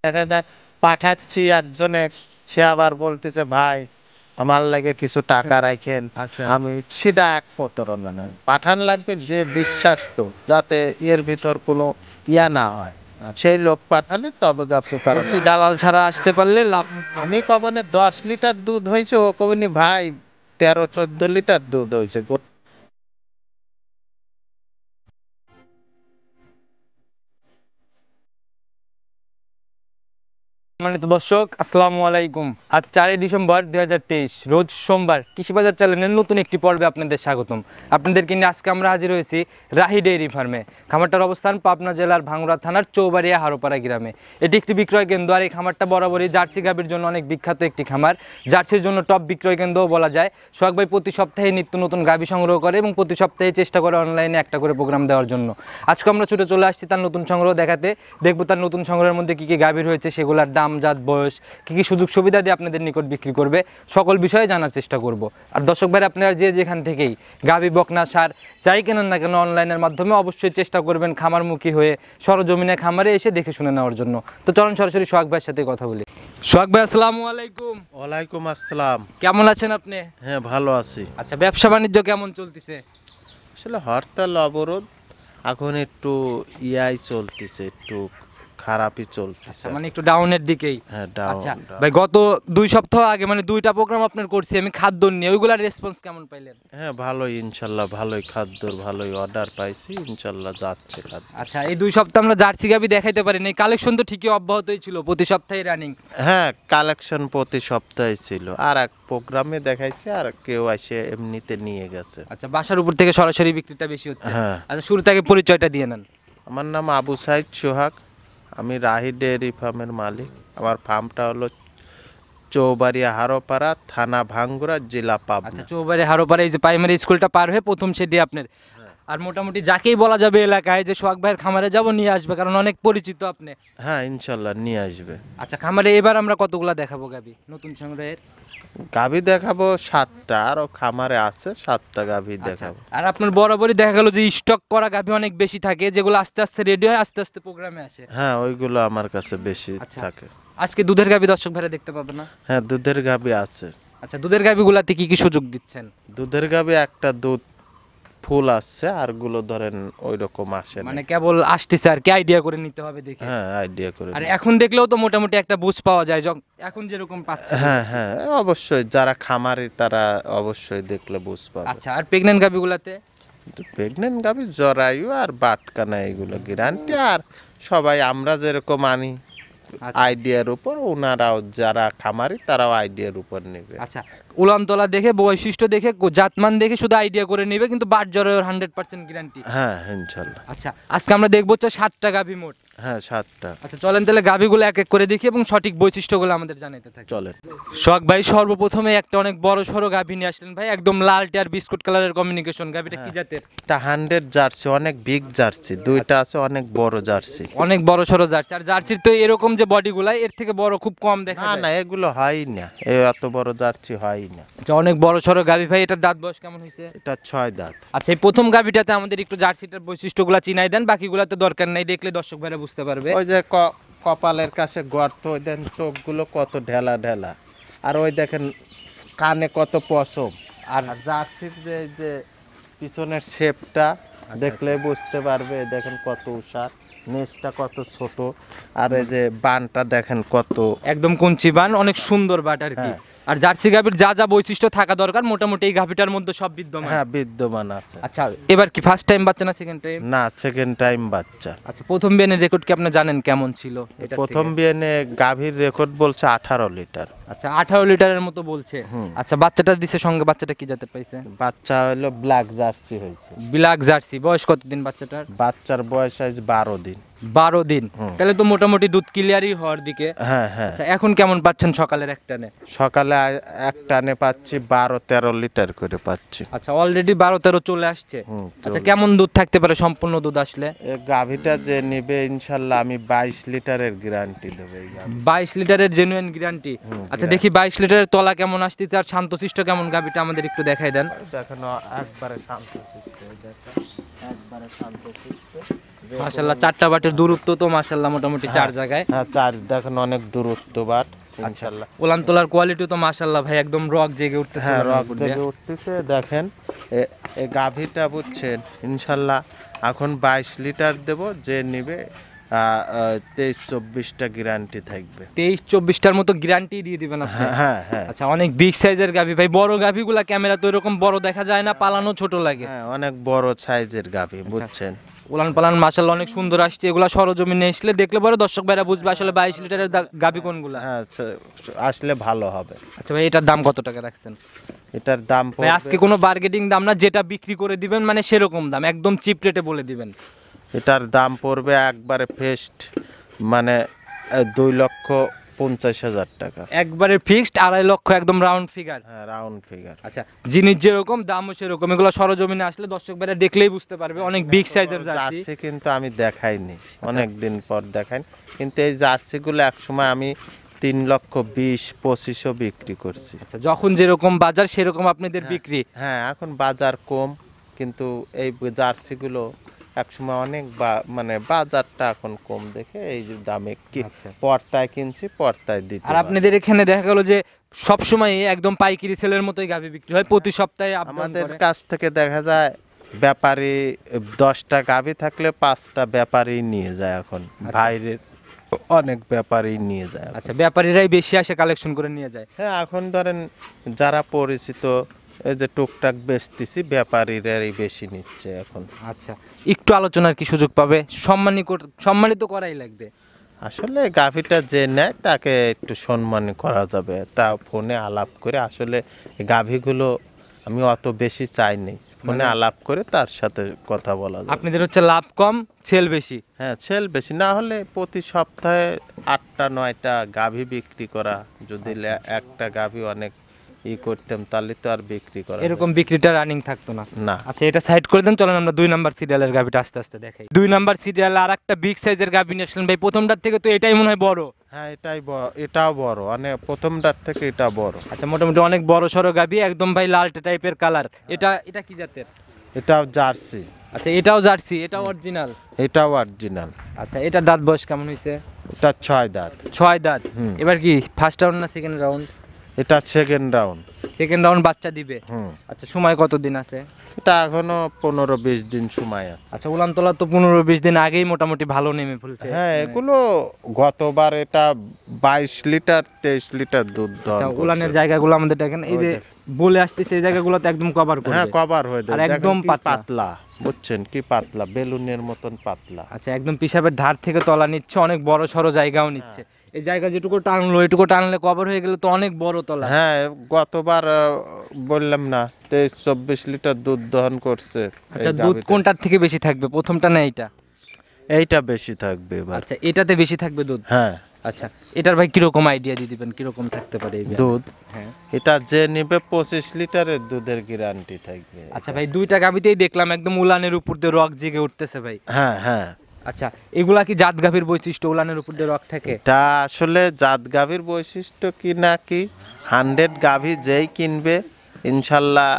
দেখা যায় পাঠাচ্ছি একজনে, সে আবার বলতেছে ভাই আমার লাগে কিছু টাকা রাখেন। আচ্ছা আমি সেটা এক প্রতারণা না, পাঠান লাগবে যে বিশ্বাস্ত, যাতে এর ভিতর কোনো ইয়া না হয়, সেই লোক পাঠালে তবে ব্যবসা করা অবশ্যই দালাল ছাড়া আসতে পারলে লাভ। আমি কবনে 10 লিটার দুধ হয়েছে, ও কবনে ভাই 13-14 লিটার দুধ হয়েছে। মানে তো দর্শক, আসসালামু আলাইকুম। আজ 4ই ডিসেম্বর 2023, রোজ সোমবার। কৃষিবাজার চ্যানেলের নতুন একটি পর্বে আপনাদের স্বাগতম। আপনাদেরকে নিয়ে আজকে আমরা হাজির হয়েছি রাহি ডেইরি ফার্মে। খামারটার অবস্থান পাবনা জেলার ভাঙ্গুড়া থানার চৌবাড়িয়া হারোপাড়া গ্রামে। এটি একটি বিক্রয় কেন্দ্র, আর এই খামারটা বরাবরই জার্সি গাভীর জন্য অনেক বিখ্যাত একটি খামার। জার্সির জন্য টপ বিক্রয় কেন্দ্রও বলা যায়। সোহাগ ভাই প্রতি সপ্তাহে নিত্য নতুন গাভী সংগ্রহ করে এবং প্রতি সপ্তাহে চেষ্টা করে অনলাইনে একটা করে প্রোগ্রাম দেওয়ার জন্য। আজকে আমরা ছুটে চলে আসছি তার নতুন সংগ্রহ দেখাতে। দেখবো তার নতুন সংগ্রহের মধ্যে কী কী গাভী রয়েছে, সেগুলোর দাম, জাত, বয়স, কী কী সুযোগ সুবিধা দিয়ে আপনাদের নিকট বিক্রি করবে, সকল বিষয়ে জানার চেষ্টা করব। আর দর্শক ভাই, আপনারা যে যেখান থেকেই গাভী, বকনা, সার যাই কেনেন না কেন অনলাইনের মাধ্যমে অবশ্যই চেষ্টা করবেন খামারমুখী হয়ে সরজমিনে খামারে এসে দেখে শুনে নেওয়ার জন্য। তো চলুন সরাসরি সোহাগ ভাইয়ের সাথে কথা বলি। সোহাগ ভাই, আসসালামু আলাইকুম। ওয়ালাইকুম আসসালাম। কেমন আছেন আপনি? হ্যাঁ, ভালো আছি। আচ্ছা, ব্যবসা বাণিজ্য কেমন চলতেছে? আসলে হরতাল অবরোধ এখন একটু ইয়াই চলতেছে, একটু খারাপই চলতেছে। মানে একটু ডাউনের দিকেই। হ্যাঁ, ডাউন। আচ্ছা ভাই, গত 2 সপ্তাহ আগে মানে 2টা প্রোগ্রাম আপনার করছি আমি খাদ্য নিয়ে, ওইগুলার রেসপন্স কেমন পাইলেন? হ্যাঁ, ভালোই, ইনশাল্লাহ ভালোই খাদ্যর ভালোই অর্ডার পাইছি, ইনশাল্লাহ যাচ্ছে খাদ্য। আচ্ছা, এই 2 সপ্তাহ আমরা জার্সি গাভি দেখাইতে পারিনি, কালেকশন তো ঠিকই অব্যাহতই ছিল, প্রতি সপ্তাহে রানিং। হ্যাঁ, কালেকশন প্রতি সপ্তাহে ছিল, আর এক প্রোগ্রামে দেখাইছে, আর কেউ এসে এমনিতে নিয়ে গেছে। আচ্ছা, বাসার উপর থেকে সরাসরি বিক্রিটা বেশি হচ্ছে। হ্যাঁ। আচ্ছা, শুরু থেকে পরিচয়টা দিয়ে নেন। আমার নাম আবু সাইদ সোহাগ, আমি রাহি ডেয়ারি ফার্মের মালিক। আমার ফার্মটা হলো চৌবাড়িয়া হারোপাড়া, থানা ভাঙ্গুড়া, জেলা পাবনা। আচ্ছা, চৌবাড়ি হারোপাড়া, এই যে প্রাইমারি স্কুলটা পার হয়ে প্রথম সেটি আপনার। আর মোটামুটি যাকেই বলা যাবে এলাকায় যে সোহাগ ভাইয়ের খামারে যাব, নিয়ে আসবে, কারণ অনেক পরিচিত আপনি। হ্যাঁ, ইনশাল্লাহ নিয়ে আসবে। আচ্ছা, খামারে এবার আমরা কতগুলা দেখাবো গাভি নতুন সংগ্রহের? গাভী দেখাবো 7টা, আরো খামারে আছে 7টা গাভী আচ্ছা, দেখাবো। আর আপনার বরাবরই দেখা গেল যে স্টক করা গাভি অনেক বেশি থাকে, যেগুলো আস্তে আস্তে রেডি হয়, আস্তে আস্তে প্রোগ্রামে আসে। হ্যাঁ, ওইগুলো আমার কাছে বেশি আচ্ছা। থাকে। আজকে দুধের গাভি দর্শক ভাইরা দেখতে পাবে না? হ্যাঁ, দুধের গাভী আছে। আচ্ছা, দুধের গাভিগুলাতে কি কি সুযোগ দিচ্ছেন? দুধের গাভী একটা দুধ ফুল আসছে, আর গুলো ধরেন ওই রকম আসে না। মানে কেবল আসতেছে আর কি, আইডিয়া করে নিতে হবে দেখে। হ্যাঁ, আইডিয়া করে আর নিই। এখন দেখলেও তো মোটামুটি একটা বুঝ পাওয়া যায়, এখন যেরকম পাচ্ছে। হ্যাঁ হ্যাঁ, অবশ্যই যারা খামারি তারা অবশ্যই দেখলে বুঝ পাবে। আচ্ছা, আর প্রেগনেন্ট গাভিগুলাতে? প্রেগনেন্ট গাভী জরায়ু আর বাটকানা এগুলো গ্যারান্টি, আর সবাই আমরা যেরকম আনি আচ্ছা। আইডিয়ার উপর, ওনারাও যারা খামারি তারাও আইডিয়ার উপর নেবে। আচ্ছা, উলানতলা দেখে, বৈশিষ্ট্য দেখে, জাতমান দেখে শুধু আইডিয়া করে নিবে, কিন্তু বাট জ্বরের 100% গ্যারান্টি। হ্যাঁ, ইনশাল্লাহ। আচ্ছা, আজকে আমরা দেখবো হচ্ছে 7টা গাভি মোট। হ্যাঁ, 7টা। আচ্ছা, চলেন তাহলে গাভিগুলো এক এক করে দেখি এবং সঠিক বৈশিষ্ট্যগুলো আমাদের জানাতে থাকি। চলেন। সোহাগ ভাই, সর্বপ্রথমে একটা অনেক বড় সড়ো গাভি নিয়ে আসলেন ভাই, একদম লালটে আর বিস্কুট কালারের কমিউনিকেশন। গাভিটা কি জাতের? এটা 100 জার্সি, অনেক বিগ জার্সি, দুইটা আছে অনেক বড় জার্সি। অনেক বড় সড়ো জার্সি। আর জার্সির তো এরকম যে বডিগুলাই এর থেকে বড় খুব কম দেখা না যায়। না, এগুলো হয় না, এত বড় জার্সি হয় না। আচ্ছা, অনেক বড় সড়ো গাভি ভাই। এটার দাঁত বয়স কেমন হয়েছে? এটা 6 দাঁত। আচ্ছা, এই প্রথম গাভিটাতে আমাদের একটু জার্সিটার বৈশিষ্ট্যগুলো চিনাই দেন, বাকিগুলোতে দরকার নাই, দেখলে দর্শক ভাইরা বুঝতে পারবে। ওই যে কপালের কাছে গর্ত, ওই দেন চোখগুলো কত ঢেলা ঢেলা, আর ওই দেখেন কানে কত পশম। আর জার্সির যে যে পিছনের শেপটা দেখলে বুঝতে পারবে, দেখেন কত উষার, নেজটা কত ছোট, আর এই যে বানটা দেখেন কত একদম কঞ্চি বান, অনেক সুন্দর বাট আর কি। হ্যাঁ। আর জার্সি গাভির যা যা বৈশিষ্ট্য থাকা দরকার মোটামুটি এই গাভিটার মধ্যে সব বিদ্যমান। হ্যাঁ, বিদ্যমান আছে। আচ্ছা, এবার কি ফার্স্ট টাইম বাচ্চা না সেকেন্ড টাইম? না, সেকেন্ড টাইম বাচ্চা। আচ্ছা, প্রথম বিয়ানের রেকর্ড কি আপনি জানেন কেমন ছিল? এটা প্রথম বিয়ানে গাভীর রেকর্ড বলছে 18 লিটার। আচ্ছা, 18 লিটারের মতো বলছে। হুম। আচ্ছা, বাচ্চাটা দিছে সঙ্গে, বাচ্চাটা কি জাতের পাইছে? বাচ্চা হলো ব্ল্যাক জার্সি হয়েছে। Black jersey. বয়স কতদিন বাচ্চাটার? বাচ্চার বয়স আজ 12 দিন। 12 দিন। হুম। তাহলে তো মোটামুটি দুধ ক্লিয়ারই হওয়ার দিকে। হ্যাঁ হ্যাঁ। আচ্ছা, এখন কেমন পাচ্ছেন সকালের একটানে? সকালে এক টানে পাচ্ছি 12-13 লিটার করে পাচ্ছি। আচ্ছা, অলরেডি 12-13 চলে আসছে। হুম, আচ্ছা, চলে। কেমন দুধ থাকতে পারে সম্পূর্ণ দুধ আসলে? এই গাভীটা যে নিবে ইনশাল্লাহ আমি 22 লিটারের গ্যারান্টি দেবো এই গাভী। 22 লিটারের জেনুইন গ্যারান্টি। হুম, আচ্ছা, দেখি 22 লিটারের তলা কেমন আসতেছে আর শান্তশিষ্ট কেমন, গাভীটা আমাদের একটু দেখাই দেন। দেখেন একবারে শান্তশিষ্ট, দেখেন একবারে শান্তশিষ্ট, মাশাআল্লাহ 4টা বাটের দূরত্ব তো মাশাআল্লাহ মোটামুটি 4 জায়গায়। হ্যাঁ, 4 দেখেন অনেক দূরত্ব বাট ইনশাআল্লাহ। উলান তোলার কোয়ালিটি তো মাশাআল্লাহ ভাই একদম রক জেগে উঠতেছে। হ্যাঁ, উলানের রক উপর দিয়ে। জেগে উঠতেছে দেখেন। এই গাভীটা বুঝছেন ইনশাআল্লাহ এখন 22 লিটার দেব, যে নিবে 23-24টা গ্যারান্টি থাকবে। 23-24টার মতো গ্যারান্টি দিয়ে দিবেন আপনি? হ্যাঁ হ্যাঁ হ্যাঁ। আচ্ছা, অনেক বিগ সাইজের গাভী ভাই। বড় গাভীগুলা ক্যামেরা তো এরকম বড় দেখা যায় না, পালানো ছোট লাগে। হ্যাঁ, অনেক বড় সাইজের গাভী বুঝছেন। উলান পালান মাশাআল্লাহ অনেক সুন্দর আসছে। এগুলা সরজমিনে আসলে দেখলে পরে দর্শক ভাইরা বুঝবে আসলে 22 লিটারের গাভী কোনগুলা। হ্যাঁ, আসলে ভালো হবে। আচ্ছা ভাই, এটার দাম কত টাকা রাখছেন? এটার দাম ভাই আজকে কোনো বার্গেটিং দাম না, যেটা বিক্রি করে দিবেন মানে সেরকম দাম, একদম চিপ রেটে বলে দিবেন। এটার দাম পড়বে একবারে ফেস্ট মানে 2,50,000 টাকা। একবারে ফিক্সড 2.5 লক্ষ, একদম রাউন্ড ফিগার। হ্যাঁ, রাউন্ড ফিগার। আচ্ছা, জিনিস যেরকম দামও সেরকম। এগুলো সরজমিনে আসলে দর্শক ভাইরা দেখলেই বুঝতে পারবে। অনেক বিগ সাইজের জার্সি। জার্সি কিন্তু আমি দেখাইনি, অনেক দিন পর দেখাইনি, কিন্তু এই জার্সিগুলো একসময় আমি 3,20,25 বিক্রি করছি। আচ্ছা, যখন যেরকম বাজার সেরকম আপনাদের বিক্রি। হ্যাঁ, এখন বাজার কম, কিন্তু এই জার্সিগুলো একসময় অনেক মানে বাজারটা এখন কম দেখে এই যে দামে আচ্ছা। পর্তায় কিনছি, পর্তায় দিতে। আর আপনাদের এখানে দেখা গেল যে সব সময় একদম পাইকারি সেলের মতোই গাভী বিক্রি হয় প্রতি সপ্তাহে? আমাদের কাছ থেকে দেখা যায় ব্যাপারী 10টা গাভী থাকলে 5টা ব্যাপারী নিয়ে যায় এখন। বাইরের অনেক ব্যাপারী নিয়ে যায়। আচ্ছা, ব্যাপারীরাই বেশি আসে কালেকশন করে নিয়ে যায়? হ্যাঁ, এখন ধরেন যারা পরিচিত, এই যে টুকটাক বেচতেছি, ব্যাপারীরাই বেশি নিচ্ছে এখন। আচ্ছা, একটু আলোচনার কি সুযোগ পাবে? সম্মানিত করাই লাগবে। আসলে গাভীটা যে নেয় তাকে একটু সম্মান করা যাবে, তা ফোনে আলাপ করে। আসলে গাভীগুলো আমি অত বেশি চাইনি, ফোনে আলাপ করে তার সাথে কথা বলা যাবে। আপনাদের হচ্ছে লাভ কম, সেল বেশি? হ্যাঁ, সেল বেশি না হলে প্রতি সপ্তাহে 8টা-9টা গাভী বিক্রি করা, যদি একটা গাভী অনেক করতাম তাহলে তো আর বিক্রি করা এরকম বিক্রিটা রানিং থাকতো না। না। আচ্ছা, এটা সাইড করে দেন, চলেন আমরা 2 নাম্বার সিরিয়ালের গাভীটা আস্তে আস্তে দেখাই। 2 নাম্বার সিরিয়ালে আর একটা বিগ সাইজের গাভী নিয়ে আসলেন ভাই। প্রথমটার থেকে তো এটাই মনে হয় বড়। হ্যাঁ, এটাও বড়, মানে প্রথমটার থেকে এটা বড়। আচ্ছা, মোটামুটি অনেক বড় সড়ো গাভী, একদম ভাই লালটে টাইপের কালার। এটা কি জাতের? এটাও জার্সি। আচ্ছা, এটাও জার্সি, এটাও অরিজিনাল? এটাও অরিজিনাল। আচ্ছা, এটার দাঁত বয়স কেমন হয়েছে? এটা 6 দাঁত। 6 দাঁত। এবার কি ফার্স্ট রাউন্ড না সেকেন্ড রাউন্ড? এটা সেকেন্ড রাউন্ড। সেকেন্ড রাউন্ড বাচ্চা দিবে? আচ্ছা, সময় কতদিন আছে? এটা এখনো 15-20 দিন সময় আছে। আচ্ছা, উলান তোলা তো 15-20 দিন আগেই মোটামুটি ভালো নেমে ফেলছে। হ্যাঁ, এগুলো গতবার এটা 22 লিটার 23 লিটার দুধ দহন আচ্ছা, করছে। উলানের জায়গাগুলো আমাদের দেখেন, এই যে বলে আসতেছে এই জায়গাগুলো তো একদম কভার করবে। হ্যাঁ, কভার হয়ে আর যাবে। একদম দেখেন কি পাতলা, বুঝছেন কি পাতলা, বেলুনের মতন পাতলা। আচ্ছা, একদম পিসাবের ধার থেকে তলা নিচ্ছে, অনেক বড় সড়ো জায়গাও নিচ্ছে। এই জায়গা যেটুকু টানলো এটুকু টানলে কভার হয়ে গেলে তো অনেক বড় তলা। হ্যাঁ, গতবার বললাম না 23-24 লিটার দুধ দহন করছে। আচ্ছা, দুধ কোনটার থেকে বেশি থাকবে, প্রথমটা না এইটা? এইটা বেশি থাকবে এবার। আচ্ছা, এটাতে বেশি থাকবে দুধ? হ্যাঁ। আচ্ছা, এটার ভাই কিরকম আইডিয়া দিয়ে দিবেন, কিরকম থাকতে পারে এই দুধ? হ্যাঁ, এটা যে নিবে 25 লিটারের দুধের গ্যারান্টি থাকবে। আচ্ছা ভাই, 2টা গাভীতেই দেখলাম একদম উলানের উপর দিয়ে রক জেগে উঠতেছে ভাই। হ্যাঁ হ্যাঁ। আচ্ছা, এগুলা কি জাত গাভীর বৈশিষ্ট্য, উলানের উপর দিয়ে রক থাকে? এটা আসলে জাত গাভীর বৈশিষ্ট্য কি না কি, 100 গাভী যেই কিনবে ইনশাল্লাহ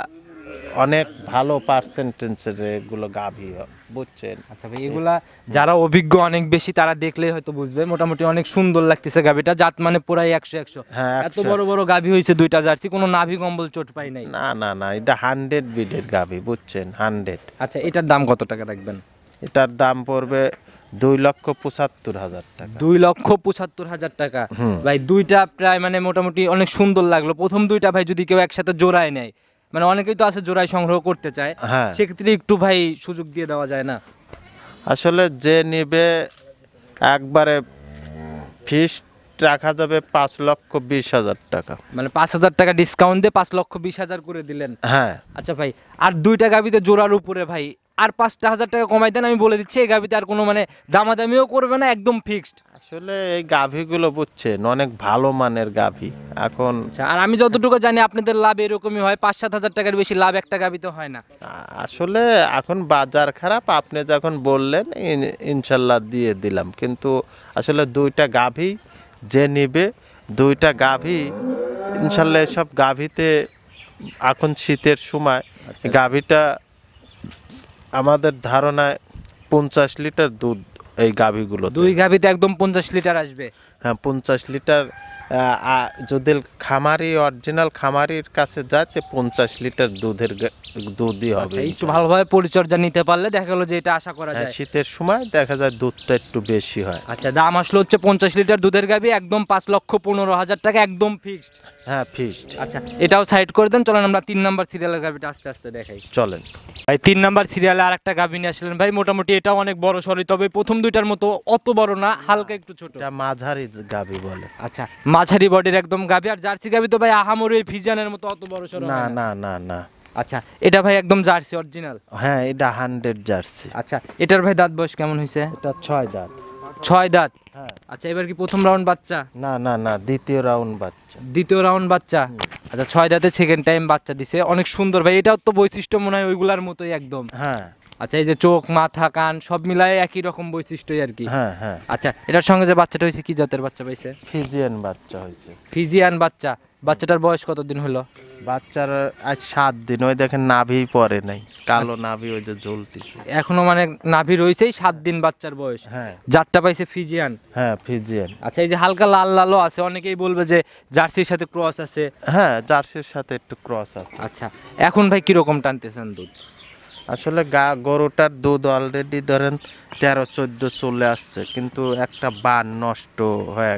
অনেক ভালো পার্সেন্টেজের এগুলো গাভী, বুঝছেন? আচ্ছা ভাই, এগুলা যারা অভিজ্ঞ অনেক বেশি তারা দেখলেই হয়তো বুঝবে। মোটামুটি অনেক সুন্দর লাগতেছে গাভীটা, জাত মানে পুরাই 100-100। হ্যাঁ, এত বড় বড় গাভী হয়েছে 2টা জার্সি, কোনো নাভি কম্বল চোট পাই নাই। না না না, এটা 100 বিডের গাভী, বুঝছেন, 100। আচ্ছা, এটার দাম কত টাকা রাখবেন? এটার দাম পড়বে 2,75,000 টাকা। 2,75,000 টাকা। ভাই, 2টা প্রায় মানে মোটামুটি অনেক সুন্দর লাগলো। প্রথম 2টা ভাই যদি কেউ একসাথে জোড়ায় নেয়, মানে অনেকেই তো আছে জোড়ায় সংগ্রহ করতে চায়, হ্যাঁ, সেক্ষেত্রে একটু ভাই সুযোগ দিয়ে দেওয়া যায় না? আসলে যে নিবে একবারে ফিক্সড রাখা যাবে 5,20,000 টাকা। মানে 5,000 টাকা ডিসকাউন্ট দিয়ে 5,20,000 করে দিলেন? হ্যাঁ। আচ্ছা ভাই, আর 2টা গাভীতে জোড়ার উপরে ভাই আর 5,000 টাকা কমাই দেন, আমি বলে দিচ্ছি এই গাভীতে আর কোনো মানে দামাদামিও করবে না, একদম ফিক্সড। আসলে এই গাভীগুলো বুঝছেন অনেক ভালো মানের গাভী এখন। আচ্ছা, আর আমি যতটুকু জানি আপনাদের লাভ এরকমই হয়, 5-7 হাজার টাকার বেশি লাভ একটা গাভীতে হয় না। আসলে এখন বাজার খারাপ, আপনি যখন বললেন ইনশাল্লাহ দিয়ে দিলাম, কিন্তু আসলে 2টা গাভী যে নিবে, 2টা গাভী ইনশাল্লাহ, এসব গাভীতে এখন শীতের সময় গাভীটা আমাদের ধারণায় 50 লিটার দুধ এই গাভীগুলো। দুই গাভীতে একদম 50 লিটার আসবে। হ্যাঁ 50 লিটার, যদি খামারি অরিজিনাল খামারির কাছে যায় তো 50 লিটার দুধই হবে। আচ্ছা, একটু ভালোভাবে পরিচর্যা নিতে পারলে দেখা গেলো যে এটা আশা করা যায়। শীতের সময় দেখা যায় দুধটা একটু বেশি হয়। আচ্ছা, দাম আসলে হচ্ছে 50 লিটার দুধের গাভী, একদম 5,15,000 টাকা, একদম ফিক্সড। হ্যাঁ ফিক্সড। আচ্ছা, এটাও সাইড করে দেন, চলেন আমরা 3 নাম্বার সিরিয়ালের গাভীটা আস্তে আস্তে দেখাই। চলেন ভাই 3 নাম্বার সিরিয়ালে আর একটা গাভী নিয়ে আসলেন ভাই, মোটামুটি এটাও অনেক বড় সরি, তবে প্রথম দুইটার মতো অত বড় না, হালকা একটু ছোট। এটা মাঝারি গাভী বলে। আচ্ছা, মাঝারি বডির একদম গাভী। আর জার্সি গাভী তো ভাই আহামরি ওই ফিজিয়ানের মতো অত বড় সরো না হয় না না না। আচ্ছা, এটা ভাই একদম জার্সি অরিজিনাল। হ্যাঁ এটা 100 জার্সি। আচ্ছা, এটার ভাই দাঁত বয়স কেমন হয়েছে? এটা 6 দাঁত। 6 দাঁত। হ্যাঁ। আচ্ছা, এবার কি প্রথম রাউন্ড বাচ্চা? না না না, দ্বিতীয় রাউন্ড বাচ্চা। দ্বিতীয় রাউন্ড বাচ্চা। আচ্ছা, 6 দাঁতে সেকেন্ড টাইম বাচ্চা দিছে, অনেক সুন্দর ভাই। এটাও তো বৈশিষ্ট্য মনে হয় ওইগুলার মতোই একদম। হ্যাঁ। আচ্ছা, এই যে চোখ, মাথা, কান সব মিলায়ে একই রকম বৈশিষ্ট্যই আর কি। হ্যাঁ হ্যাঁ। আচ্ছা, এটার সঙ্গে যে বাচ্চাটা হয়েছে কি জাতের বাচ্চা পাইছে? ফিজিয়ান বাচ্চা হয়েছে। ফিজিয়ান বাচ্চা। বাচ্চাটার বয়স কতদিন হলো? বাচ্চার আজ 7 দিন। ওই দেখেন নাভি পরে নাই, কালো নাভি ওই যে জ্বলতিছে এখনো মানে নাভি রয়েছেই, 7 দিন বাচ্চার বয়স। হ্যাঁ। জাতটা পাইছে ফিজিয়ান। হ্যাঁ ফিজিয়ান। আচ্ছা, এই যে হালকা লাল লালও আছে, অনেকেই বলবে যে জার্সির সাথে ক্রস আছে। হ্যাঁ জার্সির সাথে একটু ক্রস আছে। আচ্ছা, এখন ভাই কিরকম টানতেছেন দুধ? আসলে গরুটার দুধ অলরেডি ধরেন 13-14 চলে আসছে, কিন্তু একটা বান নষ্ট হয়ে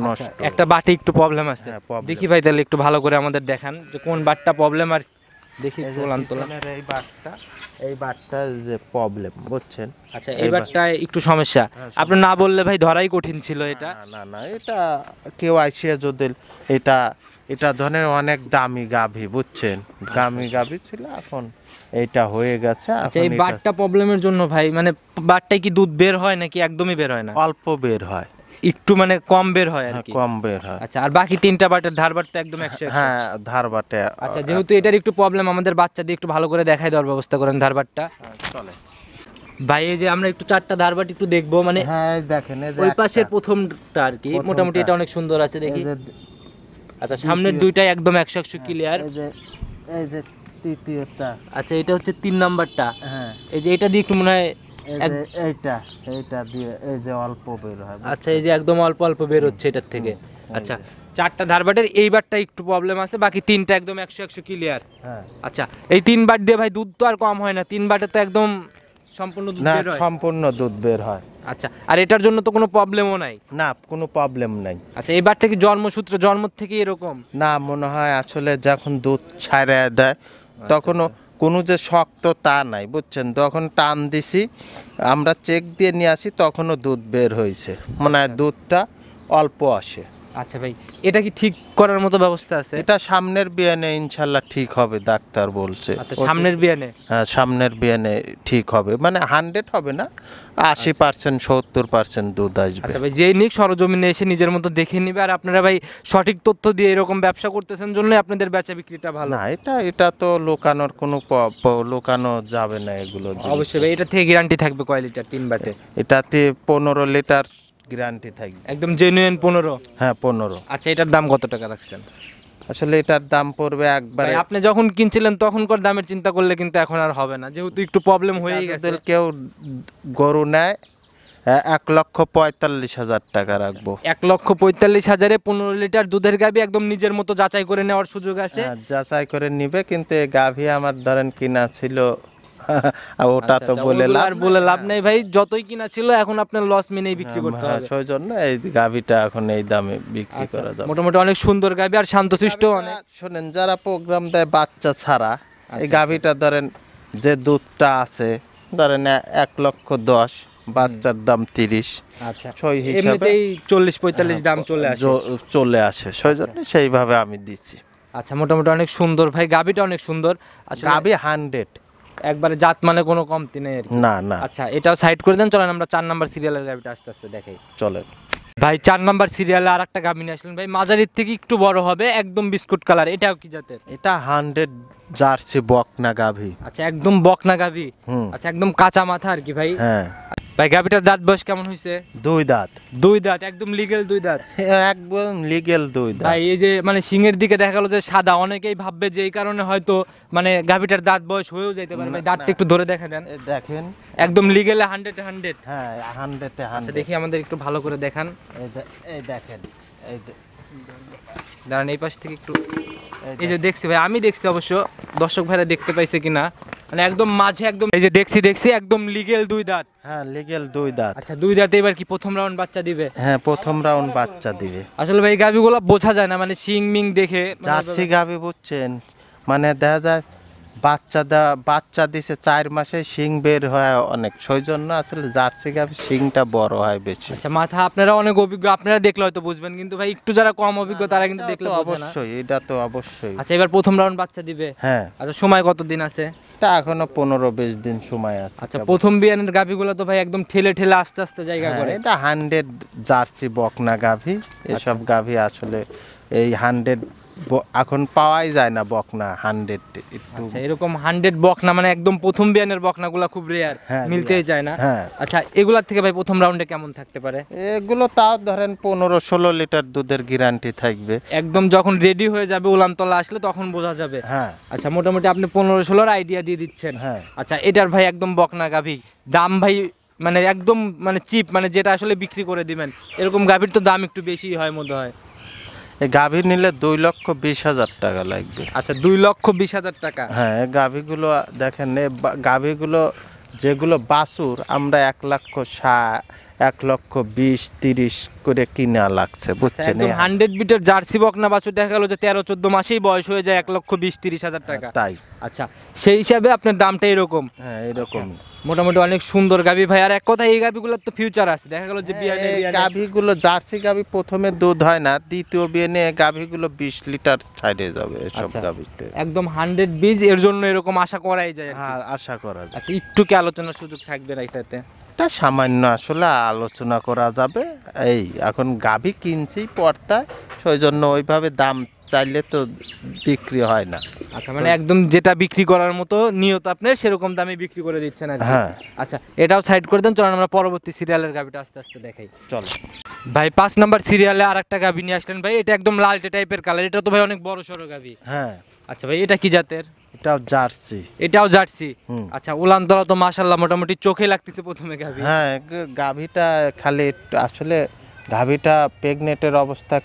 নষ্ট। একটা বাটে একটু প্রবলেম আছে। হ্যাঁ, problem। দেখি ভাই তাহলে একটু ভালো করে আমাদের দেখান যে কোন বাটটা প্রবলেম, আর দেখি এই যে তোলান তোলা। পিছনের এই বাটটা যে প্রবলেম বুঝছেন। আচ্ছা, এই বাটটা একটু সমস্যা। হ্যাঁ, আপনি না বললে ভাই ধরাই কঠিন ছিল এটা। না না না, এটা কেউ আইসিয়া যদি এটা ধরনের অনেক দামি গাভী বুঝছেন, দামি গাভী ছিল, এখন এইটা হয়ে গেছে। আচ্ছা, এই এখন বাটটা প্রবলেমের জন্য ভাই মানে বাটটায় কি দুধ বের হয় নাকি একদমই বের হয় না? অল্প বের হয়, একটু মানে কম বের হয় আর হ্যাঁ, কি। কম বের হয়। আচ্ছা, আর বাকি 3টা বাটের ধার বাটটা একদম 100। হ্যাঁ ধার বাটে। আচ্ছা, যেহেতু এটার একটু প্রবলেম, আমাদের বাচ্চা দিয়ে একটু ভালো করে দেখাই দেওয়ার ব্যবস্থা করেন ধার বাটটা। চলে ভাই এই যে আমরা একটু 4টা ধার বাট একটু দেখবো, মানে হ্যাঁ এই দেখেন এই যে ওই একটা, পাশের প্রথমটা আর কি, প্রথমটা। মোটামুটি এটা অনেক সুন্দর আছে দেখি। এই যে আচ্ছা, সামনের দুইটাই একদম 100 ক্লিয়ার। এই যে তৃতীয়টা। আচ্ছা, এটা হচ্ছে 3 নাম্বারটা। হ্যাঁ এই যে এটা দিয়ে একটু মনে হয় এই যে এইটা দিয়ে এই যে অল্প বের হয়। আচ্ছা, এই যে একদম অল্প অল্প বের হচ্ছে এটার থেকে। আচ্ছা, 4টা ধারবাটের এই বারটা একটু প্রবলেম আছে, বাকি 3টা একদম 100 ক্লিয়ার। হ্যাঁ। আচ্ছা, এই 3 বার দিয়ে ভাই দুধ তো আর কম হয় না, 3 বাটে তো একদম সম্পূর্ণ দুধ না বের হয়। সম্পূর্ণ দুধ বের হয়। আচ্ছা, আর এটার জন্য তো কোনো প্রবলেমও নাই? না কোনো প্রবলেম নাই। আচ্ছা, এই বারটা কি জন্মসূত্র জন্ম থেকে এরকম? না মনে হয় আসলে যখন দুধ ছাড়া দেয় তখনও কোনো যে শক্ত তা নাই বুঝছেন, তখন টান দিছি আমরা চেক দিয়ে নিয়ে আসি তখনও দুধ বের হয়েছে, মনে হয় দুধটা অল্প আসে। আচ্ছা ভাই, এটা কি ঠিক করার মতো ব্যবস্থা আছে? এটা সামনের বিয়ানে ইনশাল্লাহ ঠিক হবে, ডাক্তার বলছে। আচ্ছা, সামনের বিয়ানে? হ্যাঁ সামনের বিয়ানে ঠিক হবে, মানে 100 হবে না, 80% 70% দুধ আসবে। আচ্ছা ভাই, যেই নিক সরজমিনে এসে নিজের মতো দেখে নিবে। আর আপনারা ভাই সঠিক তথ্য দিয়ে এরকম ব্যবসা করতেছেন জন্য আপনাদের বেচা বিক্রিটা ভালো। না এটা তো লোকানোর কোনো লোকানো যাবে না এগুলো জিনিস। অবশ্যই ভাই, এটা থেকে গ্যারান্টি থাকবে কয় লিটার 3 বাটে? এটাতে 15 লিটার গ্যারান্টি থাকবে। একদম জেনুইন 15? হ্যাঁ 15। আচ্ছা, এটার দাম কত টাকা রাখছেন? আসলে এটার দাম পড়বে একবারে, ভাই আপনি যখন কিনছিলেন তখনকার দামের চিন্তা করলে কিন্তু এখন আর হবে না, যেহেতু একটু প্রবলেম হয়েই গেছে। যদি কেউ গরু নেয় 1,45,000 টাকা রাখবো। 1,45,000-এ 15 লিটার দুধের গাভী একদম নিজের মতো যাচাই করে নেওয়ার সুযোগ আছে। হ্যাঁ, যাচাই করে নিবে, কিন্তু এই গাভী আমার ধরেন কিনা ছিল ওটা তো বলে লাভ নেই ভাই, যতই কিনা ছিল এখন আপনার লস মেনেই বিক্রি করতে হবে। সেই জন্য এই গাভীটা এখন এই দামে বিক্রি করা যাবে। মোটামুটি অনেক সুন্দর গাভী আর শান্তশিষ্ট অনেক। শোনেন, যারা প্রোগ্রাম দেয় বাচ্চা ছাড়া, এই গাভীটা ধরেন যে দুধটা আছে ধরেন 1,10,000, বাচ্চার দাম 30। আচ্ছা, সেই হিসাবে এমনিতেই 40-45 দাম চলে আসে, সেই জন্য সেইভাবে আমি দিচ্ছি। আচ্ছা, মোটামুটি অনেক সুন্দর ভাই, গাভীটা অনেক সুন্দর। আসলে গাভী 100 একবারে জাত মানে কোনো কমতি নেই আর কি। না না। আচ্ছা, এটাও সাইড করে দেন, চলেন আমরা 4 নাম্বার সিরিয়ালের গাভীটা আস্তে আস্তে দেখাই। চলে ভাই 4 নাম্বার সিরিয়ালে আর একটা গাভী নিয়ে আসলেন ভাই, মাঝারির থেকে একটু বড় হবে, একদম বিস্কুট কালার। এটাও কি জাতের? এটা 100 জার্সি বকনা গাভী। আচ্ছা, একদম বকনা গাভী। হুম। আচ্ছা, একদম কাঁচা মাথা আর কি ভাই। হ্যাঁ ভাই গাভিটার দাঁত বয়স কেমন হয়েছে? 2 দাঁত। 2 দাঁত, একদম লিগেল 2 দাঁত। একদম লিগেল 2 দাঁত। ভাই এই যে মানে শিংয়ের দিকে দেখা গেল যে সাদা, অনেকেই ভাববে যে এই কারণে হয়তো মানে গাভিটার দাঁত বয়স হয়েও যেতে পারে। ভাই দাঁতটা একটু ধরে দেখা দেন। এই দেখেন একদম লিগেলে 100 হ্যাঁ 100-এ 100। আচ্ছা দেখি আমাদের একটু ভালো করে দেখান। এই দেখেন এই দাঁড়ান এই পাশ থেকে একটু। এই যে দেখছি ভাই, আমি দেখছি, অবশ্য দর্শক ভাইরা দেখতে পাইছে কিনা, মানে একদম মাঝে একদম এই যে দেখছি একদম লিগেল 2 দাঁত। হ্যাঁ লিগেল 2 দাঁত। আচ্ছা 2 দাঁতে এবার কি প্রথম রাউন্ড বাচ্চা দিবে? হ্যাঁ প্রথম রাউন্ড বাচ্চা দিবে। আসলে ভাই গাভিগুলো বোঝা যায় না, মানে শিং মিং দেখে। জার্সি গাভি বুঝছেন, মানে দেখা যায় বাচ্চা দিছে 4 মাসে শিং বের হয় অনেক, সেই জন্য আসলে জার্সি গাভি শিংটা বড় হয় বেশি। আচ্ছা মাথা আপনারা অনেক অভিজ্ঞ, আপনারা দেখলে হয়তো বুঝবেন, কিন্তু ভাই একটু যারা কম অভিজ্ঞ তারা কিন্তু দেখলে বোঝে না। অবশ্যই, এটা তো অবশ্যই। আচ্ছা এবার প্রথম রাউন্ড বাচ্চা দিবে? হ্যাঁ। আচ্ছা সময় কতদিন আছে? এটা এখনো 15-20 দিন সময় আছে। আচ্ছা প্রথম বিয়ানের গাভিগুলো তো ভাই একদম ঠেলে আস্তে আস্তে জায়গা হ্যাঁ, করে। এটা 100 জার্সি বকনা গাভি। এসব গাভি আসলে এই 100 এখন পাওয়াই যায় না বকনা 100 একটু। আচ্ছা এরকম 100 বকনা মানে একদম প্রথম বিয়ানের বকনাগুলো খুব রেয়ার, হ্যাঁ, মিলতেই চায় না। হ্যাঁ। আচ্ছা এগুলার থেকে ভাই প্রথম রাউন্ডে কেমন থাকতে পারে? এগুলো তাও ধরেন 15-16 লিটার দুধের গ্যারান্টি থাকবে। একদম যখন রেডি হয়ে যাবে উলানতলা আসলে তখন বোঝা যাবে। হ্যাঁ। আচ্ছা মোটামুটি আপনি 15-16 আইডিয়া দিয়ে দিচ্ছেন। হ্যাঁ। আচ্ছা এটার ভাই একদম বকনা গাভি, দাম ভাই মানে একদম মানে চিপ, মানে যেটা আসলে বিক্রি করে দিবেন এরকম গাভির তো দাম একটু বেশি হয় মনে হয়। এই গাভি নিলে 2,20,000 টাকা লাগবে। আচ্ছা 2,20,000 টাকা। হ্যাঁ এই গাভিগুলো দেখেন, গাভিগুলো যেগুলো বাছুর আমরা 1,20,000-1,20,000-30 করে কিনা লাগছে, বুঝছেন? একদম 100 বিটের জার্সি বকনা বাছুর দেখা গেল যে 13-14 মাসেই বয়স হয়ে যায় 1,20,000-30,000 টাকা। তাই। আচ্ছা সেই হিসাবে আপনার দামটা এরকম। হ্যাঁ এরকম। মোটামুটি অনেক সুন্দর গাভি ভাই। আর এক কথা এই গাভিগুলোর তো ফিউচার আছে, দেখা গেল যে বিয়ানে গাভিগুলো জার্সি গাভি প্রথমে দুধ হয় না, দ্বিতীয় বিয়ানে গাভিগুলো 20 লিটার ছাড়ে যাবে এসব আচ্ছা, গাভিতে। একদম 100 বীজ, এর জন্য এরকম আশা করাই যায় আর কি। হ্যাঁ আশা করা যায়। আচ্ছা একটু কি আলোচনার সুযোগ থাকবে না এটাতে? এটা সামান্য আসলে আলোচনা করা যাবে। এই এখন গাভি কিনছি পর্তা, সেই জন্য ওইভাবে দাম চাইলে তো বিক্রি হয় না। আচ্ছা মানে একদম যেটা বিক্রি করার মতো নিয়ত আপনার সেরকম দামে বিক্রি করে দিচ্ছেন আর কি। হ্যাঁ। আচ্ছা এটাও সাইড করে দেন, চলুন আমরা পরবর্তী সিরিয়ালের গাভিটা আস্তে আস্তে দেখাই। চলো ভাই 5 নাম্বার সিরিয়ালে আরেকটা গাভি নিয়ে আসলেন ভাই, এটা একদম লালটে টাইপের কালার, এটা তো ভাই অনেক বড় সড়ো গাভি। হ্যাঁ আচ্ছা ভাই এটা কি জাতের? এটাও জার্সি। এটাও জার্সি। হুম। আচ্ছা উলানতলা তো মাশাআল্লাহ মোটামুটি চোখে লাগতেছে প্রথমে গাভি। হ্যাঁ গাভিটা খালি একটু আসলে গাভিটা প্রেগনেন্টের অবস্থায়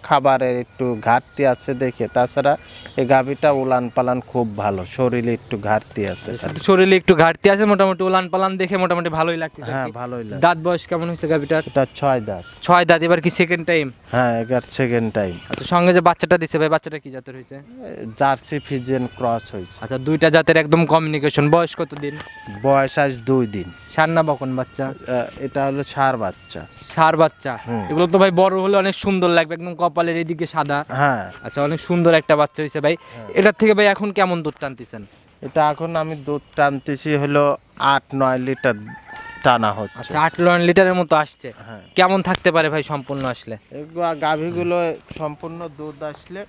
খাবারের একটু ঘাটতি আছে দেখে, তাছাড়া এই গাভিটা উলান পালান খুব ভালো, শরীরে একটু ঘাটতি আছে খালি। শরীরে একটু ঘাটতি আছে, মোটামুটি উলান পালান দেখে মোটামুটি ভালোই লাগতেছে। হ্যাঁ ভালোই লাগে। দাঁত বয়স কেমন হয়েছে গাভিটার? এটা 6 দাঁত। 6 দাঁত, এবার কি সেকেন্ড টাইম? হ্যাঁ এবার সেকেন্ড টাইম। আচ্ছা সঙ্গে যে বাচ্চাটা দিছে ভাই, বাচ্চাটা কি জাতের হয়েছে? জার্সি ফিজিয়ান ক্রস হয়েছে। আচ্ছা দুইটা জাতের একদম কমিউনিকেশন। বয়স কত দিন? বয়স আজ 2 দিন। ষাঁড় না বকন বাচ্চা? এটা হলো ষাঁড় বাচ্চা। ষাঁড় বাচ্চা। হুম। এগুলো তো ভাই বড় হলে অনেক সুন্দর লাগবে, একদম কপালের এদিকে সাদা। হ্যাঁ আচ্ছা অনেক সুন্দর একটা বাচ্চা হয়েছে ভাই। এটার থেকে ভাই এখন কেমন দুধ টানতেছেন? এটা এখন আমি দুধ টানতেছি হলো 8-9 লিটার টানা হচ্ছে। আচ্ছা 8 লিটারের মতো আসছে। হ্যাঁ। কেমন থাকতে পারে ভাই সম্পূর্ণ আসলে? গাভীগুলো সম্পূর্ণ দুধ আসলে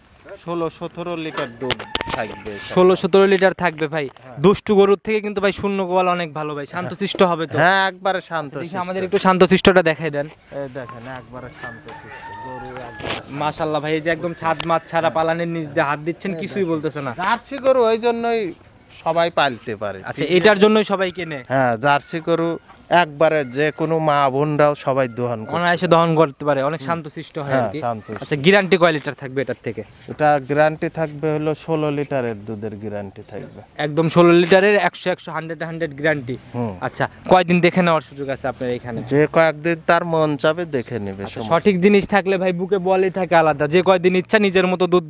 16-17 লিটার দুধ থাকবে। 16-17 লিটার থাকবে ভাই। দুষ্টু গরুর থেকে কিন্তু ভাই শূন্য গোয়াল অনেক ভালো ভাই, শান্তশিষ্ট হবে তো। হ্যাঁ একবারে শান্ত। দেখি আমাদের একটু শান্তশিষ্টটা দেখাই দেন। এই দেখেন একবারে শান্তশিষ্ট গরু একবারে। মাশাআল্লাহ ভাই, এই যে একদম ছাদ মাছ ছাড়া পালানের নিচ দিয়ে হাত দিচ্ছেন, কিছুই বলতেছে না। জার্সি গরু ওই জন্যই সবাই পালতে পারে। আচ্ছা এটার জন্যই সবাই কেনে। হ্যাঁ জার্সি গরু একবারে যে কোনো মা বোনরাও সবাই দহন করে। অনায়াসে দহন করতে পারে, অনেক শান্তশিষ্ট হয় আর হ্যাঁ কি। শান্তশিষ্ট। আচ্ছা গ্যারান্টি কয় লিটার থাকবে এটার থেকে? এটা গ্যারান্টি থাকবে হলো 16 লিটারের দুধের গ্যারান্টি থাকবে। একদম 16 লিটারের 100 গ্যারান্টি। হুম। আচ্ছা কয়দিন দেখে নেওয়ার সুযোগ আছে আপনার এখানে? যে কয়েকদিন তার মন চাবে দেখে নেবে। আচ্ছা, সঠিক জিনিস থাকলে ভাই বুকে বলই থাকে আলাদা, যে কয়দিন ইচ্ছা নিজের মতো দুধ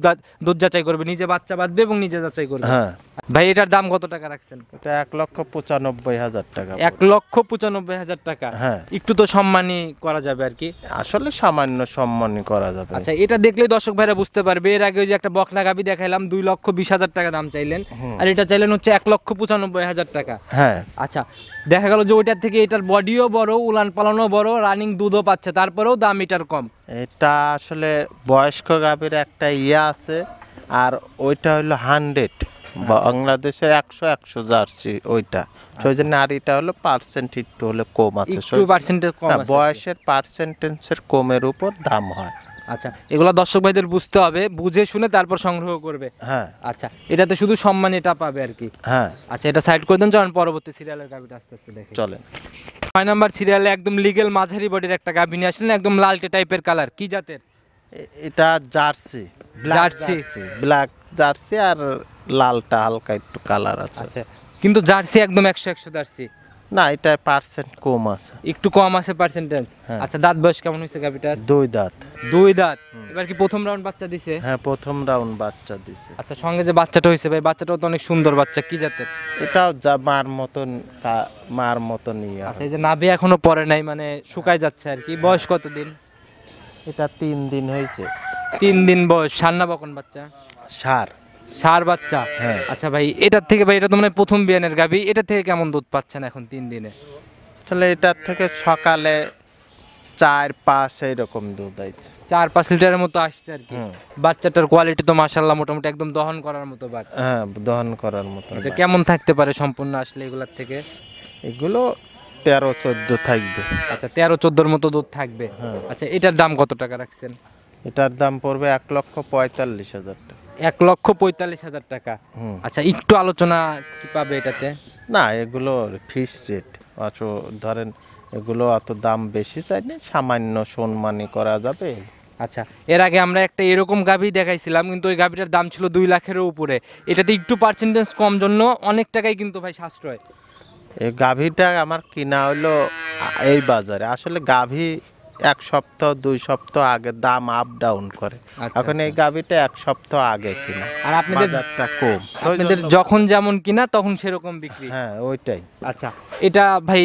যাচাই করবে, নিজে বাচ্চা বাঁধবে এবং নিজে যাচাই করবে। হ্যাঁ ভাই এটার দাম কত টাকা রাখছেন? এটা 1,95,000 টাকা। 1,95,000 টাকা। হ্যাঁ একটু তো সম্মানই করা যাবে আর কি। আসলে সামান্য সম্মানই করা যাবে। আচ্ছা এটা দেখলেই দর্শক ভাইরা বুঝতে পারবে। এর আগে ওই যে একটা বকনা গাভি দেখাইলাম 2,20,000 টাকা দাম চাইলেন, আর এটা চাইলেন হচ্ছে 1,95,000 টাকা। হ্যাঁ আচ্ছা দেখা গেল যে ওইটার থেকে এটার বডিও বড়, উলান পালানো বড়, রানিং দুধও পাচ্ছে, তারপরেও দাম এটার কম। এটা আসলে বয়স্ক গাভীর একটা ইয়ে আছে, আর ওইটা হলো 100 বাংলাদেশের 100 জার্সি ওইটা, ওই যে নারীটা হলো পার্সেন্ট একটু হলে কম আছে, একটু পার্সেন্টেজ কম হ্যাঁ, আছে। বয়সের পার্সেন্টেজের কমের উপর দাম হয়। আচ্ছা, এগুলা দর্শক ভাইদের বুঝতে হবে, বুঝে শুনে তারপর সংগ্রহ করবে। হ্যাঁ আচ্ছা, এটাতে শুধু সম্মান এটা পাবে আর কি। হ্যাঁ, আচ্ছা, এটা সাইড করে দেন, চলুন পরবর্তী সিরিয়ালের গাভিটা আস্তে আস্তে দেখে। চলেন। 6 নাম্বার সিরিয়ালে একদম লিগেল মাঝারি বডির একটা গাভি নিয়ে আসলেন, একদম লালটে টাইপের কালার, কি জাতের? এটা জার্সি, জার্সি। ব্ল্যাক জার্সি আর লালটা হালকা একটু কালার আছে। আচ্ছা, কিন্তু জার্সি একদম 100 জার্সি, না এটা পার্সেন্ট কম আছে, একটু কম আছে পার্সেন্টেজ। হ্যাঁ। আচ্ছা, দাঁত বয়স কেমন হয়েছে গাভিটার? 2 দাঁত। 2 দাঁত। এবার কি প্রথম রাউন্ড বাচ্চা দিছে? হ্যাঁ, প্রথম রাউন্ড বাচ্চা দিছে। আচ্ছা, সঙ্গে যে বাচ্চাটা হয়েছে ভাই, বাচ্চাটাও তো অনেক সুন্দর বাচ্চা, কি জাতের? এটাও যা মার মতন মার মতন ইয়ে আচ্ছা, হয়। এই যে নাভি এখনো পরে নাই, মানে শুকায় যাচ্ছে আর কি। বয়স কতদিন? এটা 3 দিন হয়েছে। 3 দিন বয়স। সার না বকন বাচ্চা? সার। সার বাচ্চা। হ্যাঁ। আচ্ছা ভাই, এটার থেকে ভাই, এটা তো মানে প্রথম বিয়ানের গাভি, এটা থেকে কেমন দুধ পাচ্ছেন এখন 3 দিনে? তাহলে এটার থেকে সকালে 4-5 এইরকম দুধ আইছে। 4-5 লিটারের মতো আসছে আর কি। হুম। বাচ্চাটার কোয়ালিটি তো মাশাআল্লাহ মোটামুটি একদম দহন করার মতো বাচ্চা। হ্যাঁ, দহন করার মতো। আচ্ছা, কেমন থাকতে পারে সম্পূর্ণ আসলে এগুলার থেকে? এগুলো 13-14 থাকবে। আচ্ছা, 13-14 মতো দুধ থাকবে। হ্যাঁ। আচ্ছা, এটার দাম কত টাকা রাখছেন? এটার দাম পড়বে 1,45,000 টাকা। 1,45,000 টাকা। হুম। আচ্ছা, একটু আলোচনা কি পাবে এটাতে? না, এগুলো ফিক্স রেট। অত ধরেন এগুলো অত দাম বেশি চাইলে সামান্য সম্মানী করা যাবে। আচ্ছা, এর আগে আমরা একটা এরকম গাভি দেখাইছিলাম, কিন্তু ওই গাভিটার দাম ছিল 2 লাখেরও উপরে। এটাতে একটু পার্সেন্টেজ কম জন্য অনেক টাকাই কিন্তু ভাই সাশ্রয়। এই গাভীটা আমার কিনা হলো এই বাজারে। আসলে গাভী 1 সপ্তাহ 2 সপ্তাহ আগে দাম আপ ডাউন করে। আচ্ছা, এখন এই গাভীটা 1 সপ্তাহ আগে কিনা, আর আপনাদের বাজারটা কম। আপনাদের যখন যেমন কিনা তখন সেরকম বিক্রি। হ্যাঁ, ওইটাই। আচ্ছা, এটা ভাই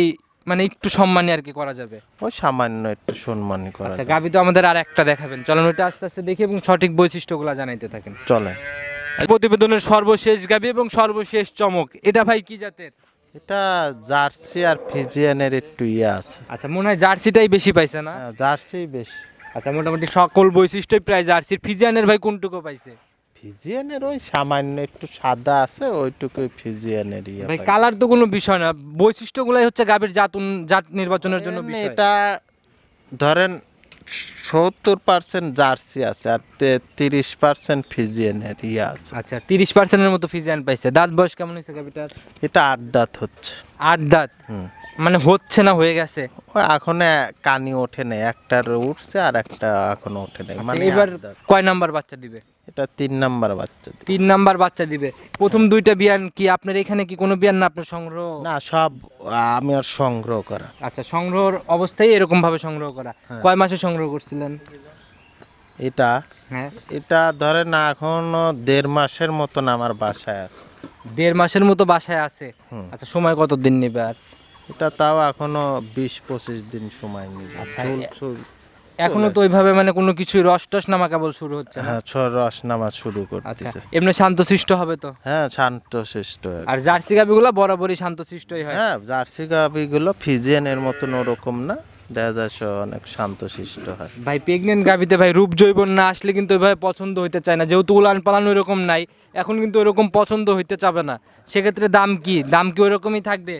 মানে একটু সম্মানী আর কি করা যাবে। ওই সামান্য একটু সম্মানী করা আচ্ছা, যায়। গাভি তো আমাদের আর একটা দেখাবেন, চলুন ওইটা আস্তে আস্তে দেখি এবং সঠিক বৈশিষ্ট্যগুলো জানাইতে থাকেন। চলে। প্রতিবেদনের সর্বশেষ গাভি এবং সর্বশেষ চমক, এটা ভাই কি জাতের? এটা জার্সি আর ফিজিয়ানের একটু ইয়ে আছে। আচ্ছা, মনে হয় জার্সিটাই বেশি পাইছে না? হ্যাঁ, জার্সি বেশি। আচ্ছা, মোটামুটি সকল বৈশিষ্ট্যই প্রায় জার্সির। ফিজিয়ানের ভাই কোনটুকু পাইছে? ফিজিয়ানের ওই সামান্য একটু সাদা আছে, ওইটুকুই ফিজিয়ানের ইয়ে ভাই পাই। কালার তো কোনো বিষয় না, বৈশিষ্ট্যগুলাই হচ্ছে গাভীর জাত নির্বাচনের জন্য এমনি বিষয়। এটা ধরেন 70% জার্সি আছে আর 30% ফিজিয়ানের ইয়ে আছে। আচ্ছা, 30%-এর মতো ফিজিয়ান পাইছে। দাঁত বয়স কেমন হয়েছে গাভীটার? এটা 8 দাঁত হচ্ছে। 8 দাঁত। হুম। মানে হচ্ছে না হয়ে গেছে? ওই এখন কানি ওঠে নাই, একটার উঠছে আর একটা এখনো ওঠে নাই। আচ্ছা, মানে এবার 8 দাঁত। কয় নাম্বার বাচ্চা দিবে? এটা 3 নাম্বার বাচ্চা দিবে। 3 নাম্বার বাচ্চা দিবে। প্রথম 2টা বিয়ান কি আপনার এখানে কি কোনো বিয়ান না আপনার সংগ্রহ? না, সব আমি আর সংগ্রহ করা। আচ্ছা, সংগ্রহর অবস্থায় এরকম ভাবে সংগ্রহ করা। হ্যাঁ। কয় মাসে সংগ্রহ করছিলেন? এটা হ্যাঁ, এটা ধরেন এখনো 1.5 মাসের মতন আমার বাসায় আছে। 1.5 মাসের মতো বাসায় আছে। হুম। আচ্ছা, সময় কত দিন নেবে আর? এটা তাও এখনো 20-25 দিন সময় নেবে। আচ্ছা, এখনো তো ওইভাবে মানে কোনো কিছু রস টস নামা কেবল শুরু হচ্ছে না? হ্যাঁ, রস নামা শুরু আচ্ছা, করতেছে। এমনি শান্তশিষ্ট হবে তো? হ্যাঁ, শান্তশিষ্ট হয়েছে। আর জার্সি গাভিগুলো বরাবরই শান্তশিষ্টই হয়। হ্যাঁ, জার্সি গাভিগুলো ফিজিয়ানের মতন ওরকম না, দেখা যায় সে অনেক শান্তশিষ্ট হয়। ভাই প্রেগনেন্ট গাভিতে ভাই রূপ জৈবন না আসলে কিন্তু ওইভাবে পছন্দ হইতে চায় না, যেহেতু উলান পালান ওইরকম নাই, এখন কিন্তু ওইরকম পছন্দ হইতে চাবে না। সেক্ষেত্রে দাম কি ওইরকমই থাকবে?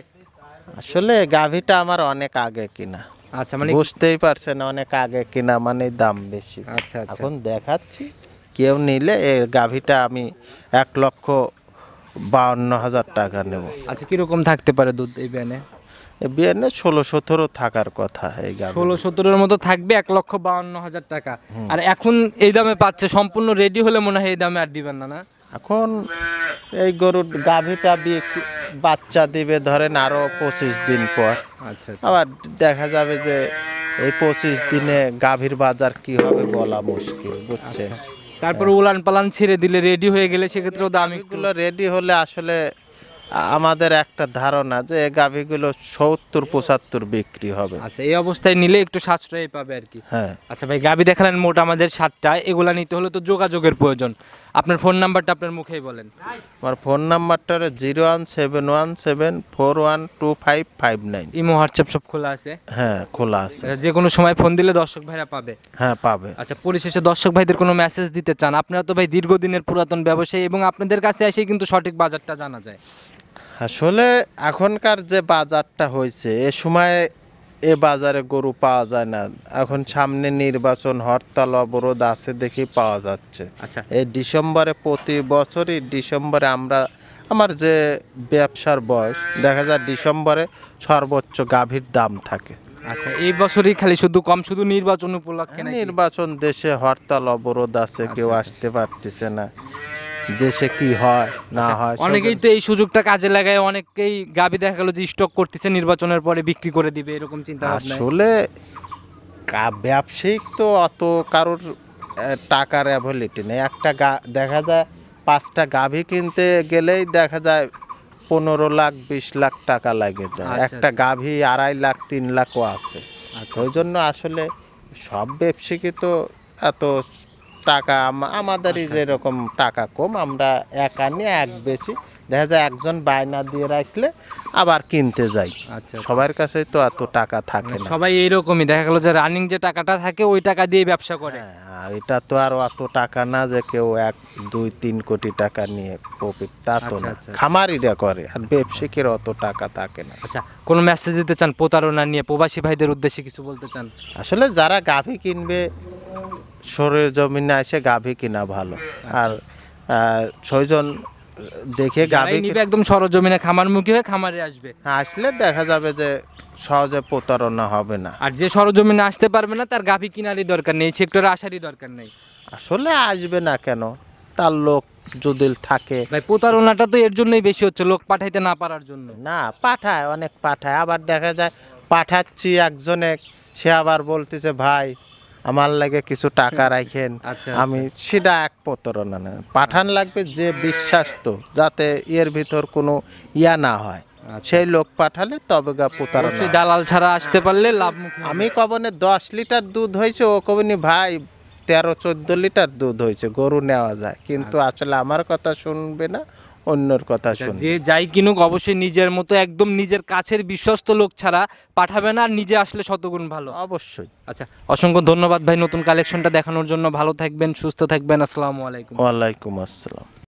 আসলে গাভিটা আমার অনেক আগে কিনা, আচ্ছা, মানে বুঝতেই পারছেন, অনেক আগে কিনা মানে দাম বেশি। আচ্ছা আচ্ছা এখন দেখাচ্ছি, কেউ নিলে এই গাভিটা আমি 1,52,000 টাকা নেব। আচ্ছা, কিরকম থাকতে পারে দুধ এই বিয়ানে? বিয়ানে 16-17 থাকার কথা এই গাভি। 16-17-এর মতো থাকবে, 1,52,000 টাকা। আর এখন এই দামে পাচ্ছে, সম্পূর্ণ রেডি হলে মনে হয় এই দামে আর দিবেন না? না, এখন এই গরুর গাভিটা বাচ্চা দিবে ধরেন আরো 25 দিন পর। আচ্ছা আবার দেখা যাবে যে এই 25 দিনে গাভীর বাজার কি হবে বলা মুশকিল, বুঝছেন। তারপরে উলান পালান ছেড়ে দিলে রেডি হয়ে গেলে সেক্ষেত্রেও দাম একটু। এগুলো রেডি হলে আসলে আমাদের একটা ধারণা যে এই গাভীগুলো 70-75 বিক্রি হবে। আচ্ছা, এই অবস্থায় নিলে একটু সাশ্রয় পাবে আর কি। হ্যাঁ, আচ্ছা ভাই, গাবি দেখালেন মোট আমাদের 7টা, এগুলা নিতে হলে তো যোগাযোগের প্রয়োজন। আপনার ফোন নাম্বারটা আপনার মুখেই বলেন। আমার ফোন নাম্বারটা হলো 01717412559। ইমো হোয়াটসঅ্যাপ সব খোলা আছে? হ্যাঁ, খোলা আছে। আচ্ছা, যে কোনো সময় ফোন দিলে দর্শক ভাইরা পাবে? হ্যাঁ, পাবে। আচ্ছা, পরিশেষে দর্শক ভাইদের কোনো মেসেজ দিতে চান? আপনারা তো ভাই দীর্ঘদিনের পুরাতন ব্যবসায়ী এবং আপনাদের কাছে এসে কিন্তু সঠিক বাজারটা জানা যায়। আসলে এখনকার যে বাজারটা হয়েছে এ সময় এ বাজারে গরু পাওয়া যায় না। এখন সামনে নির্বাচন, হরতাল অবরোধ আছে দেখি পাওয়া যাচ্ছে। আচ্ছা এই ডিসেম্বরে, প্রতি বছরই ডিসেম্বরে আমার যে ব্যবসার বয়স দেখা যায় ডিসেম্বরে সর্বোচ্চ গাভীর দাম থাকে। আচ্ছা, এই বছরই খালি শুধু কম, শুধু নির্বাচন উপলক্ষে নাকি? নির্বাচন, দেশে হরতাল অবরোধ আছে, কেউ আচ্ছা। আসতে পারতেছে না, দেশে কি হয় না আচ্ছা, হয়। অনেকেই তো এই সুযোগটা কাজে লাগায়, অনেকেই গাবি দেখা গেল যে স্টক করতেছে, নির্বাচনের পরে বিক্রি করে দিবে, এরকম চিন্তা ভাবনা। আসলে ব্যবসায়িক তো অত কারোর টাকার অ্যাভেলিটি নেই। একটা দেখা যায় 5টা গাভী কিনতে গেলেই দেখা যায় 15 লাখ 20 লাখ টাকা লাগে যায়। আচ্ছা, একটা আচ্ছা। গাভী 2.5 লাখ 3 লাখও আছে। আচ্ছা, ওই জন্য আসলে সব ব্যবসায়ী তো এত টাকা আমাদেরই আচ্ছা, যেরকম টাকা কম, আমরা এক আনি এক বেশি, দেখা যায় একজন বায়না দিয়ে রাখলে আবার কিনতে যাই। আচ্ছা। সবার কাছে তো এত টাকা থাকে মানে না। সবাই এইরকমই দেখা গেল যে রানিং যে টাকাটা থাকে ওই টাকা দিয়ে ব্যবসা করে। হ্যাঁ, এটা তো আর অত টাকা না যে কেউ 1-2-3 কোটি টাকা নিয়ে প্রফিট, তা তো আচ্ছা, না। আচ্ছা। খামারিরা করে, আর ব্যবসায়ীর অত টাকা থাকে না। আচ্ছা, কোনো মেসেজ দিতে চান প্রতারণা নিয়ে, প্রবাসী ভাইদের উদ্দেশ্যে কিছু বলতে চান? আসলে যারা গাভী কিনবে সরের জমিনে এসে গাভী কিনা ভালো। আর ছয়জন দেখে যারাই গাভী নিবে একদম সরজমিনে খামারমুখী হয়ে খামারে আসবে। আসলে দেখা যাবে যে সহজে প্রতারণা হবে না। আর যে সরজমিনে আসতে পারবে না তার গাভী কিনারই দরকার নেই, সেক্টরে আসারই দরকার নেই। আসলে আসবে না কেন, তার লোক যদি থাকে। ভাই, প্রতারণাটা তো এর জন্যই বেশি হচ্ছে, লোক পাঠাইতে না পারার জন্য। না, পাঠায়, অনেক পাঠায়। আবার দেখা যায় পাঠাচ্ছি একজনে, সে আবার বলতেছে ভাই আমার লাগে কিছু টাকা রাখেন। আচ্ছা, আমি সেটা এক প্রতারণা না। পাঠান লাগবে যে বিশ্বাস্ত, যাতে এর ভিতর কোনো ইয়া না হয়, সেই লোক পাঠালে তবে প্রতারণা অবশ্যই হয়। দালাল ছাড়া আসতে পারলে লাভ মুখে। আমি কবনে 10 লিটার দুধ হয়েছে, ও কবনি ভাই 13-14 লিটার দুধ হয়েছে, গরু নেওয়া যায়, কিন্তু আসলে আমার কথা শুনবে না, অন্যর কথা শুনবে। যে যাই কিনুক অবশ্যই নিজের মতো একদম নিজের কাছের বিশ্বস্ত লোক ছাড়া পাঠাবে না, আর নিজে আসলে শতগুণ ভালো। অবশ্যই। আচ্ছা, অসংখ্য ধন্যবাদ ভাই নতুন কালেকশনটা দেখানোর জন্য। ভালো থাকবেন, সুস্থ থাকবেন, আসসালামু আলাইকুম। ওয়ালাইকুম আসসালাম।